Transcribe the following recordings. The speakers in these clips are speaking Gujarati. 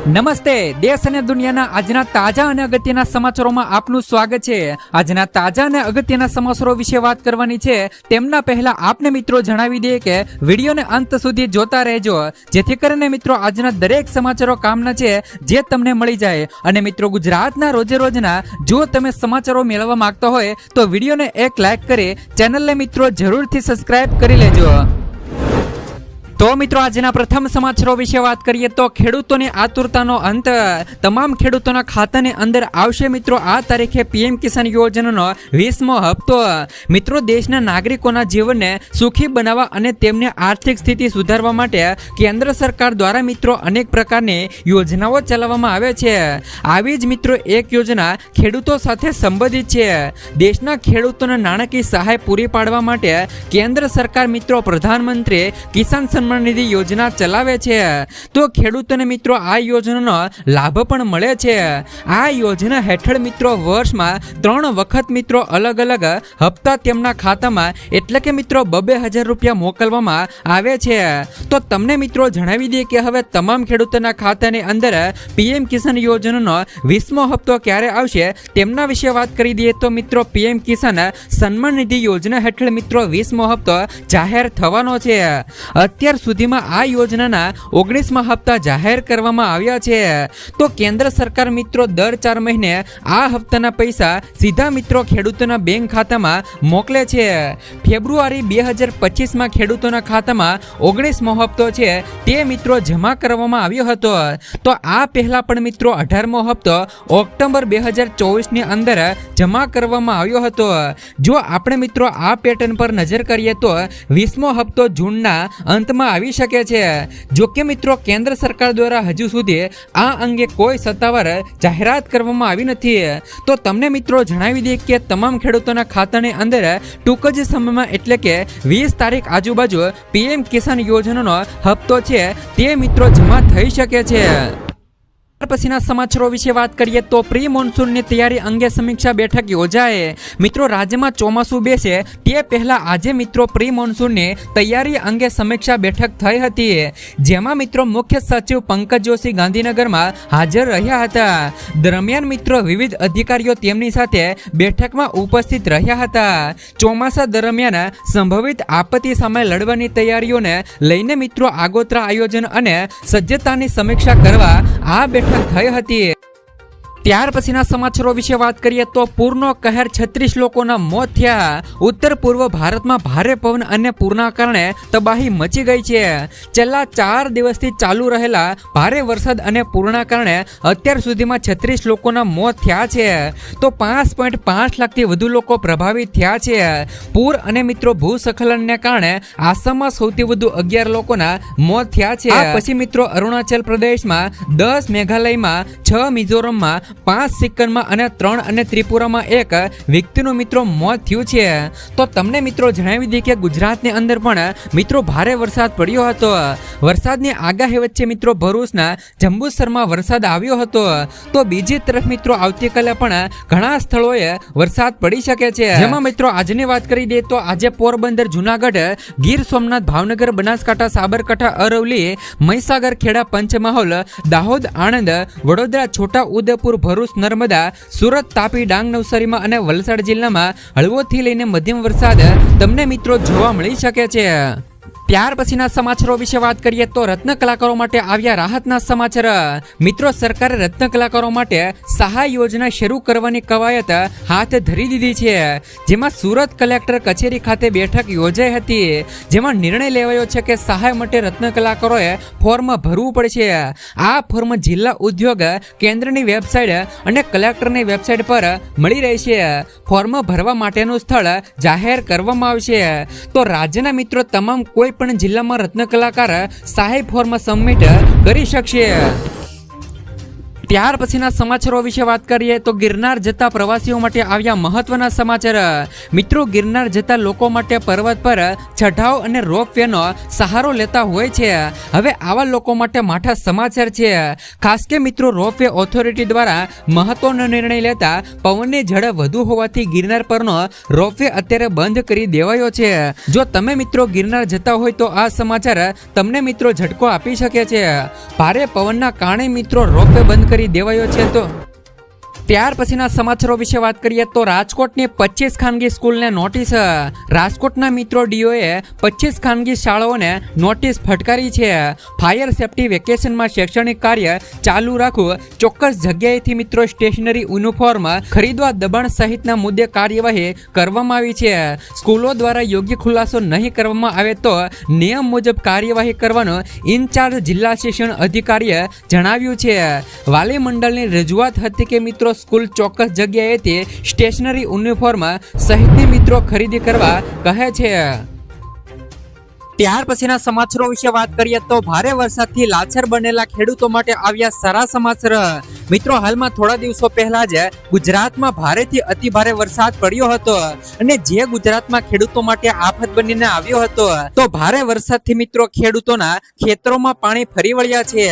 નમસ્તે, દેશ અને દુનિયાના આજના તાજા અને અગત્યના સમાચારોમાં આપનું સ્વાગત છે। આજના તાજા અને અગત્યના સમાચારો વિશે વાત કરવાની છે। તેમના પહેલા આપને મિત્રો જણાવી દઈએ કે વિડીયોને અંત સુધી જોતા રહેજો, જેથી કરીને મિત્રો આજના દરેક સમાચારો કામના છે જે તમને મળી જાય। અને મિત્રો ગુજરાતના રોજે રોજના જો તમે સમાચારો મેળવવા માંગતા હોય તો વિડીયોને એક લાઈક કરી ચેનલને મિત્રો જરૂરથી સબસ્ક્રાઇબ કરી લેજો। તો મિત્રો આજના પ્રથમ સમાચારો વિશે વાત કરીએ તો ખેડૂતોની આતુરતાનો અંત, તમામ ખેડૂતોના ખાતાની અંદર આવશે મિત્રો આ તારીખે પીએમ કિસાન યોજનાનો 20મો હપ્તો। મિત્રો દેશના નાગરિકોના જીવનને સુખી બનાવવા અને તેમની આર્થિક સ્થિતિ સુધારવા માટે કેન્દ્ર સરકાર દ્વારા મિત્રો અનેક પ્રકારની યોજનાઓ ચલાવવામાં આવે છે। આવી જ મિત્રો એક યોજના ખેડૂતો સાથે સંબંધિત છે। દેશના ખેડૂતોને નાણાકીય સહાય પૂરી પાડવા માટે કેન્દ્ર સરકાર મિત્રો પ્રધાનમંત્રી કિસાન સન્માન નિધિ યોજના ચલાવે છે। તો ખેડૂતોને મિત્રો આ યોજનાનો લાભ પણ મળે છે। આ યોજના હેઠળ મિત્રો વર્ષમાં 3 વખત મિત્રો અલગ અલગ હપ્તા તેમના ખાતામાં એટલે કે મિત્રો 2,000 રૂપિયા મોકલવામાં આવે છે। તો તમને મિત્રો જણાવી દઈએ કે હવે તમામ ખેડૂતોના ખાતાની અંદર પીએમ કિસાન યોજનાનો 20મો હપ્તો ક્યારે આવશે તેમના વિશે વાત કરી દઈએ તો મિત્રો પીએમ કિસાન સન્માન નિધિ યોજના હેઠળ મિત્રો 20મો હપ્તો જાહેર થવાનો છે। અત્યાર સુધીમાં આ યોજનાના 19મા હપ્તા જાહેર કરવામાં આવ્યા છે। તો કેન્દ્ર સરકાર મિત્રો દર 4 મહિને આ હપ્તાના પૈસા સીધા મિત્રો ખેડૂતોના બેંક ખાતામાં મોકલે છે। ફેબ્રુઆરી 2025માં ખેડૂતોના ખાતામાં 19મો હપ્તો છે તે મિત્રો જમા કરવામાં આવ્યો હતો। તો આ પહેલા પણ મિત્રો 18મો હપ્તો ઓક્ટોબર 2024ની અંદર જમા કરવામાં આવ્યો હતો। જો આપણે મિત્રો આ પેટર્ન પર નજર કરીએ તો 20મો હપ્તો જૂનના અંતમાં આવી શકે છે। જો કે મિત્રો કેન્દ્ર સરકાર દ્વારા હજુ સુધી આ અંગે કોઈ સત્તાવાર જાહેરાત કરવામાં આવી નથી। તો તમને મિત્રો જણાવી દઈએ કે તમામ ખેડૂતોના ખાતાની અંદર ટૂંક જ સમયમાં એટલે કે 20 તારીખ આજુબાજુ પીએમ કિસાન યોજનાનો હપ્તો છે તે મિત્રો જમા થઈ શકે છે। પછીના સમાચારો વિશે વાત કરીએ તો પ્રી મોન્સૂનની તૈયારી અંગે સમીક્ષા બેઠક યોજાય। મિત્રો રાજ્યમાં ચોમાસું બેસે તે પહેલા આજે મિત્રો પ્રી મોન્સૂનની તૈયારી અંગે સમીક્ષા બેઠક થઈ હતી, જેમાં મિત્રો મુખ્ય સચિવ પંકજ જોશી ગાંધીનગરમાં હાજર રહ્યા હતા। દરમિયાન મિત્રો વિવિધ અધિકારીઓ તેમની સાથે બેઠકમાં ઉપસ્થિત રહ્યા હતા। ચોમાસા દરમિયાન સંભવિત આપત્તિ સામે લડવાની તૈયારીઓને લઈને મિત્રો આગોતરા આયોજન અને સજ્જતાની સમીક્ષા કરવા આ બેઠક થઈ હતી। ત્યાર પછીના સમાચારો વિશે વાત કરીએ તો પૂરનો કહેર 36 લોકોના મોત થયા। ઉત્તર પૂર્વ ભારતમાં ભારે પવન અને પૂરના કારણે તબાહી મચી ગઈ છે। છેલ્લા 4 દિવસથી ચાલુ રહેલા ભારે વરસાદ અને પૂરના કારણે અત્યાર સુધીમાં 36 લોકોના મોત થયા છે। તો 5.5 લાખથી વધુ લોકો પ્રભાવિત થયા છે। પૂર અને મિત્રો ભૂસ્ખલનને કારણે આસામમાં સૌથી વધુ 11 લોકોના મોત થયા છે। આ પછી મિત્રો અરુણાચલ પ્રદેશમાં 10, મેઘાલયમાં 6, મિઝોરમમાં 5, સિક્કિમમાં અને 3 અને ત્રિપુરામાં 1 વ્યક્તિનું મિત્રો મોત થયું છે। તો તમને મિત્રો જણાવી દઈએ કે ગુજરાતની અંદર પણ મિત્રો ભારે વરસાદ પડ્યો હતો। વરસાદની આગાહી વચ્ચે મિત્રો ભરૂચના જંબુસરમાં વરસાદ આવ્યો હતો। તો બીજી તરફ મિત્રો આવતીકાલે પણ ઘણા સ્થળોએ વરસાદ પડી શકે છે, જેમાં મિત્રો આજની વાત કરી દઈએ તો આજે પોરબંદર, જુનાગઢ, ગીર સોમનાથ, ભાવનગર, બનાસકાંઠા, સાબરકાંઠા, અરવલ્લી, મહીસાગર, ખેડા, પંચમહાલ, દાહોદ, આણંદ, વડોદરા, છોટા ઉદેપુર, ભરૂચ, નર્મદા, સુરત, તાપી, ડાંગ, નવસારીમાં અને વલસાડ જિલ્લામાં હળવોથી લઈને મધ્યમ વરસાદ તમને મિત્રો જોવા મળી શકે છે। ત્યાર પછીના સમાચારો વિશે વાત કરીએ તો રત્ન કલાકારો માટે આવ્યા રાહતના સમાચાર। મિત્રો સરકારે રત્ન કલાકારો માટે સહાય યોજના શરૂ કરવાની કવાયત હાથ ધરી દીધી છે, જેમાં સુરત કલેક્ટર કચેરી ખાતે બેઠક યોજાઈ હતી, જેમાં નિર્ણય લેવાયો છે કે સહાય માટે રત્ન કલાકારોએ ફોર્મ ભરવું પડશે। આ ફોર્મ જિલ્લા ઉદ્યોગ કેન્દ્રની વેબસાઇટ અને કલેક્ટરની વેબસાઇટ પર મળી રહેશે। ફોર્મ ભરવા માટેનું સ્થળ જાહેર કરવામાં આવશે। તો રાજ્યના મિત્રો તમામ કોઈ પણ જિલ્લામાં રત્ન કલાકાર સહાય ફોર્મ સબમિટ કરી શકશે। ત્યાર પછીના સમાચારો વિશે વાત કરીએ તો ગિરનાર જતા પ્રવાસીઓ માટે આવ્યા મહત્વના સમાચાર। મિત્રો, ગિરનાર જતા લોકો માટે પર્વત પર ચઢાવ અને રોપવેનો સહારો લેતા હોય છે। હવે આવા લોકો માટે માઠા સમાચાર છે। ખાસ કે મિત્રો, રોપવે ઓથોરિટી દ્વારા મહત્વનો નિર્ણય લેતા પવનની ઝડપ વધુ હોવાથી ગિરનાર પરનો રોપવે અત્યારે બંધ કરી દેવાયો છે। જો તમે મિત્રો ગિરનાર જતા હોય તો આ સમાચાર તમને મિત્રો ઝટકો આપી શકે છે। ભારે પવનના કારણે મિત્રો રોપવે બંધ કરી દેવાયો છે। તો ત્યાર પછીના સમાચારો વિશે વાત કરીએ તો રાજકોટની 25 ખાનગી સ્કૂલને નોટિસ। રાજકોટના મિત્રો ડીઓએ 25 ખાનગી શાળાઓને નોટિસ ફટકારી છે। ફાયર સેફટી વેકેશનમાં શૈક્ષણિક કાર્ય ચાલુ રાખવું, ચોક્કસ જગ્યાએથી મિત્રો સ્ટેશનરી યુનિફોર્મ ખરીદવા દબાણ સહિતના મુદ્દે કાર્યવાહી કરવામાં આવી છે। સ્કૂલો દ્વારા યોગ્ય ખુલાસો નહીં કરવામાં આવે તો નિયમ મુજબ કાર્યવાહી કરવાનું ઇન્ચાર્જ જિલ્લા શિક્ષણ અધિકારીએ જણાવ્યું છે। વાલી મંડળની રજૂઆત હતી કે મિત્રો સ્કૂલ ચોક્કસ જગ્યાએથી સ્ટેશનરી યુનિફોર્મ સહિતની મિત્રો ખરીદી કરવા કહે છે। ત્યાર પછીના સમાચારો વિશે વાત કરીએ તો ભારે વરસાદથી લાચાર બનેલા ખેડૂતો માટે આવ્યા સારા સમાચાર। મિત્રો, હાલમાં થોડા દિવસો પહેલા જ ગુજરાતમાં ભારેથી અતિ ભારે વરસાદ પડ્યો હતો અને જે ગુજરાતમાં ખેડૂતો માટે આફત બનીને આવ્યો હતો, તો ભારે વરસાદથી મિત્રો ખેડૂતોના ખેતરોમાં પાણી ફરી વળ્યા છે,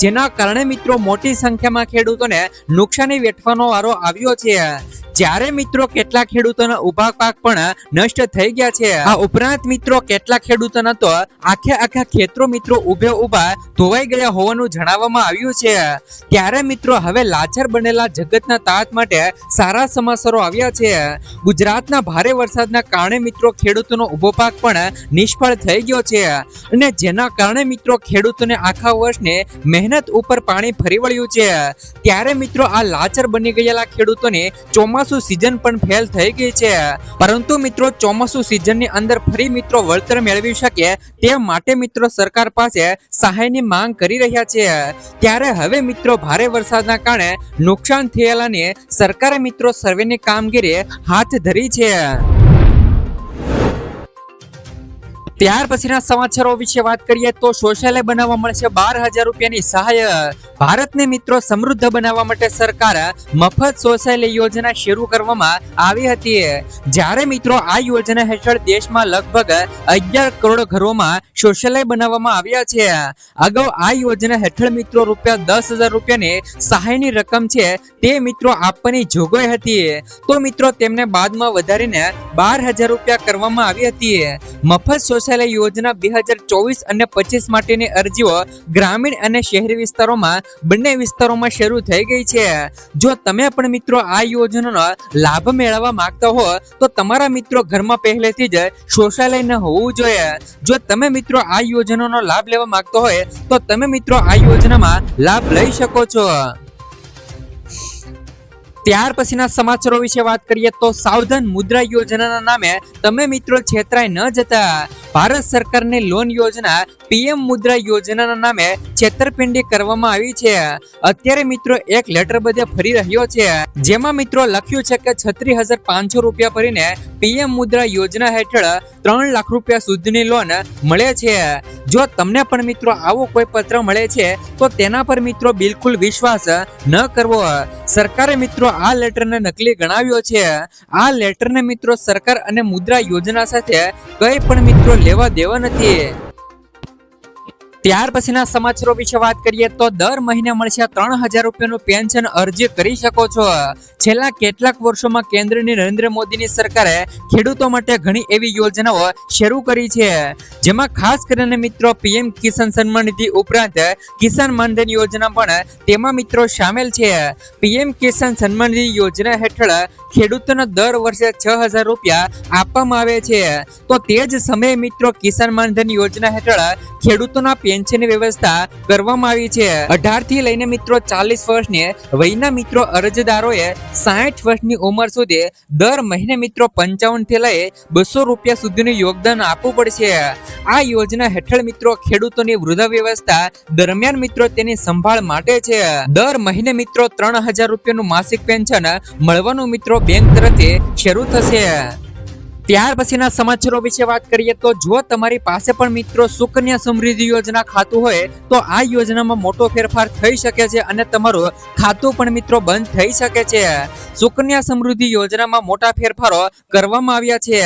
જેના કારણે મિત્રો મોટી સંખ્યામાં ખેડૂતોને નુકસાની વેઠવાનો વારો આવ્યો છે। જ્યારે મિત્રો કેટલાક ખેડૂતોના ઉભા પાક પણ નષ્ટ થઈ ગયા છે। આ ઉપરાંત મિત્રો કેટલાક ખેડૂતોના તો આખા ખેતરો મિત્રો ઉભા ધોવાઈ ગયા હોવાનું જણાવવામાં આવ્યું છે। ત્યારે મિત્રો હવે લાચાર બનેલા જગતના તાત માટે સારા સમાચારો આવ્યા છે। ગુજરાતના ભારે વરસાદના કારણે મિત્રો ખેડૂતોનો ઉભો પાક પણ નિષ્ફળ થઈ ગયો છે અને જેના કારણે મિત્રો ખેડૂતોને આખા વર્ષની મહેનત ઉપર પાણી ફરી વળ્યું છે। ત્યારે મિત્રો આ લાચાર બની ગયેલા ખેડૂતોને ચોમાસું સીઝન પણ ફેલ થઈ ગઈ છે, પરંતુ મિત્રો ચોમાસુ સીઝનની અંદર ફરી મિત્રો વળતર મેળવી શકે તે માટે મિત્રો સરકાર પાસે સહાયની માંગ કરી રહ્યા છે। ત્યારે હવે મિત્રો ભારે વરસાદના કારણે નુકસાન થયેલાની સરકારે મિત્રો સર્વેની કામગીરી હાથ ધરી છે। ત્યાર પછીના સમાચારો વિશે વાત કરીએ તો શૌચાલય બનાવવા મળશે 12,000 રૂપિયાની સહાય। ભારતને મિત્રો સમૃદ્ધ બનાવવા માટે સરકાર મફત શૌચાલય યોજના શરૂ કરવામાં આવી હતી। જ્યારે મિત્રો આ યોજના હેઠળ દેશમાં લગભગ 11 કરોડ ઘરોમાં શૌચાલય બનાવવામાં આવ્યા છે। અગાઉ આ યોજના હેઠળ મિત્રો ₹10,000 રૂપિયાની સહાયની રકમ છે તે મિત્રો આપવાની જોગવાઈ હતી, તો મિત્રો તેમને બાદમાં વધારીને 12,000 રૂપિયા કરવામાં આવી હતી। મફત શૌચાલય યોજના 2024 અને 25 માટેની અરજીઓ ગ્રામીણ અને શહેરી વિસ્તારોમાં બંને વિસ્તારોમાં શરૂ થઈ ગઈ છે। જો તમે પણ મિત્રો આ યોજનાનો લાભ મેળવવા માંગતા હો તો તમારા મિત્રો ઘરમાં પહેલેથી જ શૌચાલય ન હોવું જોઈએ। જો તમે મિત્રો આ યોજનાનો લાભ લેવા માંગતો હોય તો તમે મિત્રો આ યોજનામાં લાભ લઈ શકો છો। ત્યાર પછીના સમાચારો વિશે વાત કરીએ તો સાવધાન મુદ્રા યોજનાના નામે તમે મિત્રો છેતરાઈ ન જતા। ભારત સરકારની લોન યોજના પીએમ મુદ્રા યોજનાના નામે છેતરપિંડી કરવામાં આવી છે। અત્યારે મિત્રો એક લેટર બધે ફરી રહ્યો છે, જેમાં મિત્રો લખ્યું છે કે 36,500 રૂપિયા ભરીને પીએમ મુદ્રા યોજના હેઠળ 3 લાખ રૂપિયા સુધીની લોન મળે છે। જો તમને પણ મિત્રો આવો કોઈ પત્ર મળે છે તો તેના પર મિત્રો બિલકુલ વિશ્વાસ ન કરવો। સરકારે મિત્રો આ લેટરને નકલી ગણાવ્યો છે। આ લેટરને મિત્રો સરકાર અને મુદ્રા યોજના સાથે કંઈ પણ મિત્રો લેવા દેવા નથી। ત્યાર પછીના સમાચારો વિશે વાત કરીએ તો દર મહિને મળશે 3,000 રૂપિયાનું પેન્શન અરજી કરી શકો છો। છેલ્લા કેટલાક વર્ષોમાં કેન્દ્રની નરેન્દ્ર મોદીની સરકારે ખેડૂતો માટે ઘણી એવી યોજનાઓ શરૂ કરી છે, જેમાં ખાસ કરીને મિત્રો પીએમ કિસાન સન્માન નિધિ ઉપરાંત કિસાન માનધન યોજના પણ તેમાં મિત્રો સામેલ છે। પીએમ કિસાન સન્માન નિધિ યોજના હેઠળ ખેડૂતોને દર વર્ષે 6,000 રૂપિયા આપવામાં આવે છે, તો તે જ સમયે મિત્રો કિસાન માનધન યોજના હેઠળ ખેડૂતોના પેન્શનની વ્યવસ્થા કરવામાં આવી છે। 18 થી લઈને મિત્રો 40 વર્ષની વયના મિત્રો અરજદારોએ 60 વર્ષની ઉંમર સુધી દર મહિને મિત્રો 55 થી લઈ 200 રૂપિયા સુધીનું યોગદાન આપવું પડશે। આ યોજના હેઠળ મિત્રો ખેડૂતોની વૃદ્ધા વ્યવસ્થા દરમિયાન મિત્રો તેની સંભાળ માટે છે। દર મહિને મિત્રો 3,000 રૂપિયાનું માસિક પેન્શન મળવાનું મિત્રો બેંક તરફથી શરૂ થશે। ત્યાર પછીના સમાચારો વિશે વાત કરીએ તો જો તમારી પાસે પણ મિત્રો સુકન્યા સમૃદ્ધિ યોજના ખાતું હોય તો આ યોજનામાં મોટો ફેરફાર થઈ શકે છે અને તમારું ખાતું પણ મિત્રો બંધ થઈ શકે છે. સુકન્યા સમૃદ્ધિ યોજનામાં મોટા ફેરફારો કરવામાં આવ્યા છે.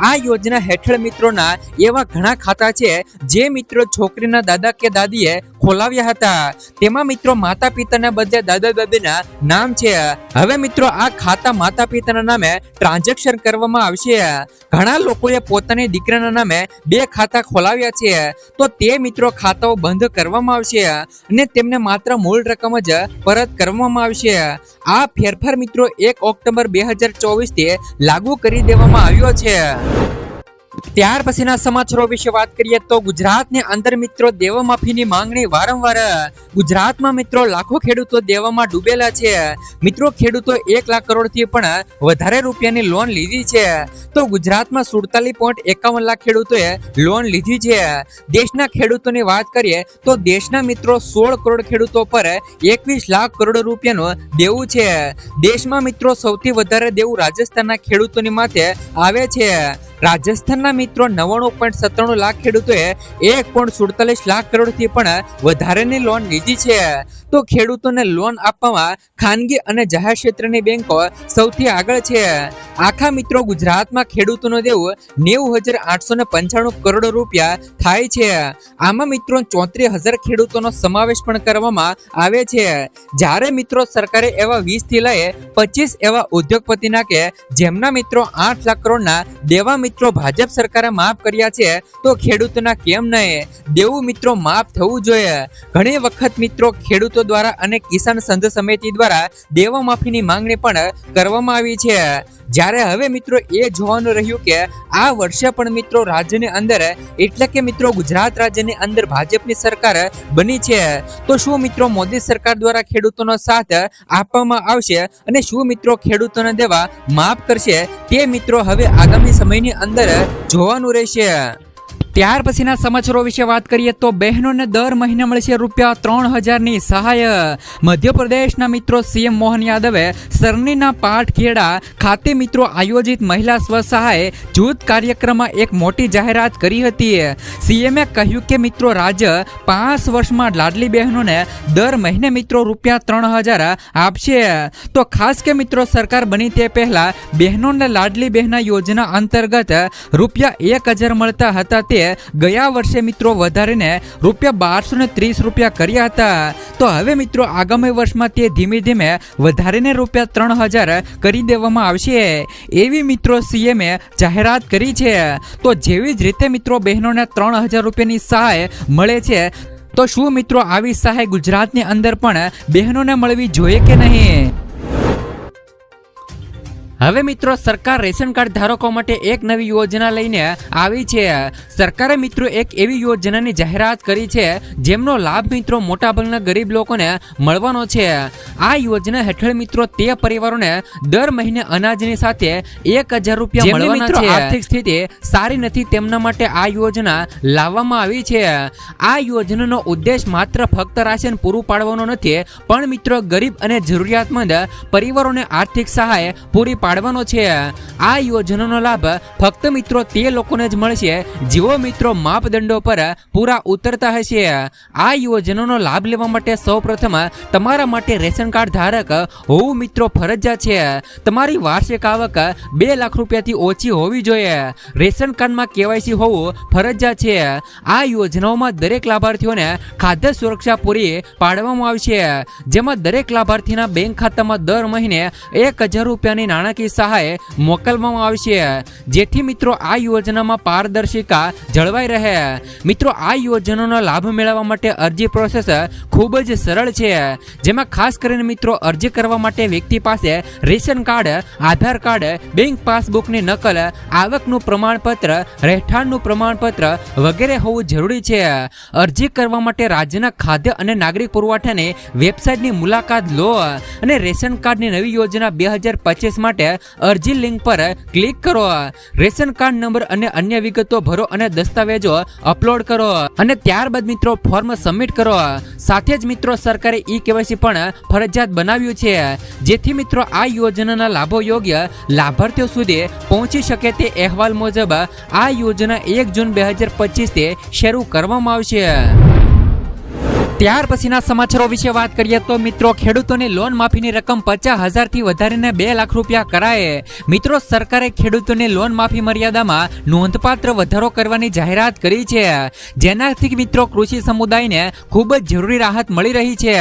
આ યોજના હેઠળ મિત્રોના એવા ઘણા ખાતા છે જે મિત્રો છોકરીના દાદા કે દાદીએ ખોલાવ્યા હતા. તેમાં મિત્રો માતા પિતાના બદલે દાદા દાદીના નામ છે. હવે મિત્રો આ ખાતા માતા પિતાના નામે ટ્રાન્ઝેક્શન કરવામાં આવશે. ઘણા લોકોએ પોતાની દીકરાના નામે 2 ખાતા ખોલાવ્યા છે તો તે મિત્રો ખાતાઓ બંધ કરવામાં આવશે અને તેમને માત્ર મૂળ રકમ જ પરત કરવામાં આવશે. આ ફેરફાર મિત્રો 1 ઓક્ટોબર 2024 થી લાગુ કરી દેવામાં આવ્યો છે. ત્યાર પછીના સમાચારો વિશે વાત કરીએ તો ગુજરાતની અંદર મિત્રો દેવામાફીની માંગણી વારંવાર. ગુજરાતમાં મિત્રો લાખો ખેડૂતો દેવામાં ડૂબેલા છે. મિત્રો ખેડૂતો 1 લાખ કરોડથી પણ વધારે રૂપિયાની લોન લીધી છે. તો ગુજરાતમાં 47.51 લાખ ખેડૂતોએ લોન લીધી છે. દેશના ખેડૂતોની વાત કરીએ તો દેશના મિત્રો 16 કરોડ ખેડૂતો પર 21 લાખ કરોડ રૂપિયાનું દેવું છે. દેશમાં મિત્રો સૌથી વધારે દેવું રાજસ્થાનના ખેડૂતોની માથે આવે છે. રાજસ્થાનના મિત્રો 99.97 લાખ ખેડૂતોએ 1.47 લાખ કરોડથી પણ વધારેની લોન લીધી છે. તો ખેડૂતોને લોન આપવામાં ખાનગી અને જાહેર ક્ષેત્રની બેંકો સૌથી આગળ છે. આખા મિત્રો ગુજરાતમાં ખેડૂતોનું દેવું 90,895 કરોડ રૂપિયા થાય છે. આમાં મિત્રો 34,000 ખેડૂતોનો સમાવેશ પણ કરવામાં આવે છે. જ્યારે મિત્રો સરકારે એવા 20 થી લઈ 25 એવા ઉદ્યોગપતિના કે જેમના મિત્રો 8 લાખ કરોડના દેવા મિત્રો ભાજપ સરકારે માફ કર્યા છે તો ખેડૂતોના કેમ નહીં? દેવું મિત્રો માફ થવું જોઈએ. ઘણી વખત મિત્રો ખેડૂતો દ્વારા અને કિસાન સંઘ સમિતિ દ્વારા દેવા માફીની માંગણી પણ કરવામાં આવી છે. જ્યારે હવે મિત્રો એ જોવાનું રહ્યું કે આ વર્ષે પણ મિત્રો રાજ્યની અંદર એટલે કે મિત્રો ગુજરાત રાજ્યની અંદર ભાજપની સરકાર બની છે તો શું મિત્રો મોદી સરકાર દ્વારા ખેડૂતોનો સાથ આપવામાં આવશે અને શું મિત્રો ખેડૂતોને દેવા માફ કરશે તે મિત્રો હવે આગામી સમયની અંદર જોવાનું રહેશે. ત્યાર પછીના સમાચારો વિશે વાત કરીએ તો બહેનોને દર મહિને મળશે રૂપિયા 3,000ની સહાય. મધ્યપ્રદેશના મિત્રો સીએમ મોહન યાદવે સરનીના પાટખેડા ખાતે મિત્રો આયોજિત મહિલા સ્વસહાય જૂથ કાર્યક્રમમાં એક મોટી જાહેરાત કરી હતી. સીએમએ કહ્યું કે મિત્રો રાજ્ય 5 વર્ષમાં લાડલી બહેનોને દર મહિને મિત્રો રૂપિયા 3,000 આપશે. તો ખાસ કે મિત્રો સરકાર બની તે પહેલા બહેનોને લાડલી બહેના યોજના અંતર્ગત રૂપિયા 1,000 મળતા હતા તે ગયા વર્ષે મિત્રો વધારીને રૂપિયા 1,230 કર્યા હતા. તો હવે મિત્રો આગામી વર્ષમાં તે ધીમે ધીમે વધારીને રૂપિયા 3,000 કરી દેવામાં આવશે એવી મિત્રો સીએમએ જાહેરાત કરી છે. તો જેવી જ રીતે મિત્રો બહેનોને 3,000 રૂપિયાની સહાય મળે છે તો શું મિત્રો આવી સહાય ગુજરાતની અંદર પણ બહેનોને મળવી જોઈએ કે નહીં? હવે મિત્રો સરકાર રેશન કાર્ડ ધારકો માટે એક નવી યોજના લઈને આવી છે. સરકારે મિત્રો એક એવી યોજનાની જાહેરાત કરી છે જેમનો લાભ મિત્રો મોટાભાગના ગરીબ લોકોને મળવાનો છે. આ યોજના હેઠળ મિત્રો તે પરિવારોને દર મહિને અનાજની સાથે 1,000 રૂપિયા મળવાના છે. આર્થિક સ્થિતિ સારી નથી તેમના માટે આ યોજના લાવવામાં આવી છે. આ યોજનાનો ઉદ્દેશ માત્ર ફક્ત રાશન પૂરું પાડવાનો નથી પણ મિત્રો ગરીબ અને જરૂરિયાતમંદ પરિવારોને આર્થિક સહાય પૂરી પાડવાનો છે. આ યોજનાનો લાભ ફક્ત મિત્રો તે લોકોને જ મળશે જેઓ મિત્રો માપદંડો પર પૂરા ઉતરતા હશે. આ યોજનાનો લાભ લેવા માટે સૌપ્રથમ તમારા માટે રેશન કાર્ડ ધારક હોવું મિત્રો ફરજિયાત છે. તમારી વાર્ષિક આવક 2 લાખ રૂપિયાથી ઓછી હોવી જોઈએ. રેશન કાર્ડમાં કેવાયસી હોવું ફરજિયાત છે. આ યોજનાઓમાં દરેક લાભાર્થીઓને ખાદ્ય સુરક્ષા પૂરી પાડવામાં આવશે જેમાં દરેક લાભાર્થીના બેંક ખાતામાં દર મહિને 1,000 રૂપિયાની નાણાકીય સહાય મોકલવામાં આવશે જેથી મિત્રો આ યોજનામાં પારદર્શિતા જળવાઈ રહે. મિત્રો આ યોજનાનો લાભ મેળવવા માટે અરજી પ્રોસેસ ખૂબ જ સરળ છે જેમાં ખાસ કરીને મિત્રો અરજી કરવા માટે વ્યક્તિ પાસે રેશન કાર્ડ, આધાર કાર્ડ, બેંક પાસબુકની નકલ, આવકનું પ્રમાણપત્ર, રહેઠાણનું પ્રમાણપત્ર વગેરે હોવું જરૂરી છે. અરજી કરવા માટે રાજ્યના ખાદ્ય અને નાગરિક પુરવઠાની વેબસાઇટની મુલાકાત લો અને રેશન કાર્ડની નવી યોજના 2025 માટે અરજી લિંક પર ક્લિક કરો, રેશન કાર્ડ નંબર અને અન્ય વિગતો ભરો અને દસ્તાવેજો અપલોડ કરો અને ત્યારબાદ મિત્રો ફોર્મ સબમિટ કરો. સાથે જ મિત્રો સરકારે ઈ-કેવાયસી પણ ફરજિયાત બનાવ્યું છે, જેથી મિત્રો આ યોજનાના લાભો યોગ્ય લાભાર્થીઓ સુધી પહોંચી શકે. તે અહેવાલ મુજબ આ યોજના 1 જૂન 2025 થી શરૂ કરવામાં આવશે. ત્યાર પછીના સમાચારો વિશે વાત કરીએ તો મિત્રો ખેડૂતોની લોન માફીની રકમ 50,000 થી વધારીને 2 લાખ રૂપિયા કરાય. મિત્રો સરકારે ખેડૂતોની લોન માફી મર્યાદામાં નોંધપાત્ર વધારો કરવાની જાહેરાત કરી છે, જેનાથી મિત્રો કૃષિ સમુદાયને ખૂબ જ જરૂરી રાહત મળી રહી છે.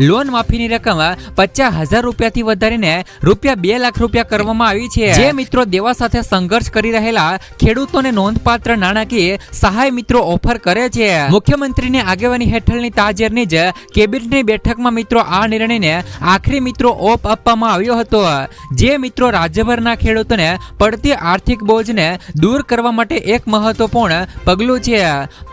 લોન માફીની રકમ 50,000 રૂપિયાથી વધારીને રૂપિયા 2 લાખ રૂપિયા કરવામાં આવી છે, જે મિત્રો દેવા સાથે સંઘર્ષ કરી રહેલા ખેડૂતોને નોંધપાત્ર નાણાકીય સહાય મિત્રો ઓફર કરે છે. મુખ્યમંત્રીની આગેવાની હેઠળની તાજેતરની જ કેબિનેટની બેઠકમાં મિત્રો આ નિર્ણયને આખરી મિત્રો ઓપ આપવામાં આવ્યો હતો, જે મિત્રો રાજ્યભરના ખેડૂતોને પડતી આર્થિક બોજને દૂર કરવા માટે એક મહત્વપૂર્ણ પગલું છે.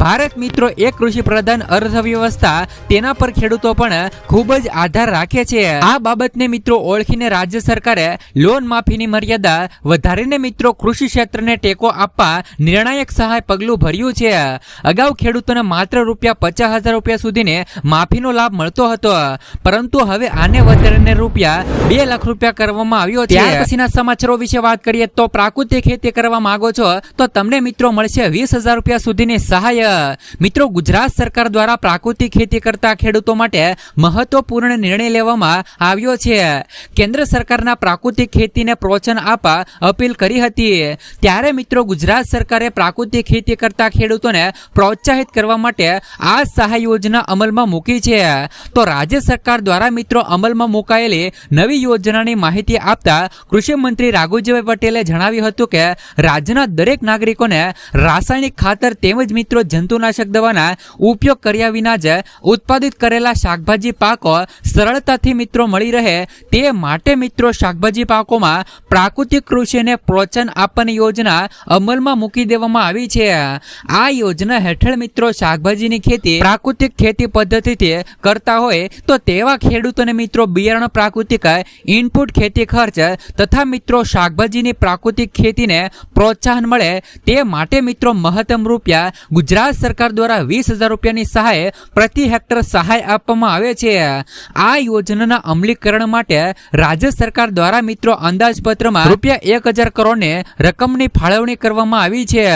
ભારત મિત્રો એક કૃષિ પ્રધાન અર્થવ્યવસ્થા, તેના પર ખેડૂતો પણ ખૂબ જ આધાર રાખે છે. આ બાબતને મિત્રો ઓળખીને રાજ્ય સરકારે લોન માફીની મર્યાદા વધારીને મિત્રો કૃષિ ક્ષેત્રને ટેકો આપવા નિર્ણાયક સહાય પગલું ભર્યું છે. અગાઉ ખેડૂતોને માત્ર રૂપિયા 50,000 રૂપિયા સુધીની માફીનો લાભ મળતો હતો, પરંતુ હવે આને વધારીને રૂપિયા 2 લાખ રૂપિયા કરવામાં આવ્યો છે. ત્યાર પછીના સમાચારો વિશે વાત કરીએ તો પ્રાકૃતિક ખેતી કરવા માંગો છો તો તમને મિત્રો મળશે 20,000 રૂપિયા સુધીની સહાય. મિત્રો ગુજરાત સરકાર દ્વારા પ્રાકૃતિક ખેતી કરતા ખેડૂતો માટે મહત્વપૂર્ણ નિર્ણય લેવામાં આવ્યો છે. કેન્દ્ર સરકારના પ્રાકૃતિક ખેતીને પ્રોત્સાહન આપવા અપીલ કરી હતી, ત્યારે મિત્રો ગુજરાત સરકારે પ્રાકૃતિક ખેતી કરતા ખેડૂતોને પ્રોત્સાહિત કરવા માટે આ સહાય યોજના અમલમાં મૂકી છે. તો રાજ્ય સરકાર દ્વારા મિત્રો અમલમાં મુકાયેલી નવી યોજનાની માહિતી આપતા કૃષિ મંત્રી રાઘુજીભાઈ પટેલે જણાવ્યું હતું કે રાજ્યના દરેક નાગરિકોને રાસાયણિક ખાતર તેમજ મિત્રો જંતુનાશક દવાના ઉપયોગ કર્યા વિના જ ઉત્પાદિત કરેલા શાકભાજી પાકો સરળતાથી મિત્રો મળી રહે તે માટે મિત્રો શાકભાજી પાકોમાં પ્રાકૃતિક કૃષિને પ્રોત્સાહન આપવાની યોજના અમલમાં મૂકી દેવામાં આવી છે. આ યોજના હેઠળ મિત્રો શાકભાજીની ખેતી પ્રાકૃતિક ખેતી પદ્ધતિથી કરતા હોય તો તેવા ખેડૂતોને મિત્રો બિયારણ, પ્રાકૃતિક ઇનપુટ, ખેતી ખર્ચ તથા મિત્રો શાકભાજીની પ્રાકૃતિક ખેતીને પ્રોત્સાહન મળે તે માટે મિત્રો મહત્તમ રૂપિયા ગુજરાત સરકાર દ્વારા 20,000 રૂપિયાની સહાય પ્રતિ હેક્ટર સહાય આપવામાં આવે છે. આ યોજનાના અમલીકરણ માટે રાજ્ય સરકાર દ્વારા મિત્રો અંદાજપત્રમાં રૂપિયા 1,000 કરોડની રકમની ફાળવણી કરવામાં આવી છે.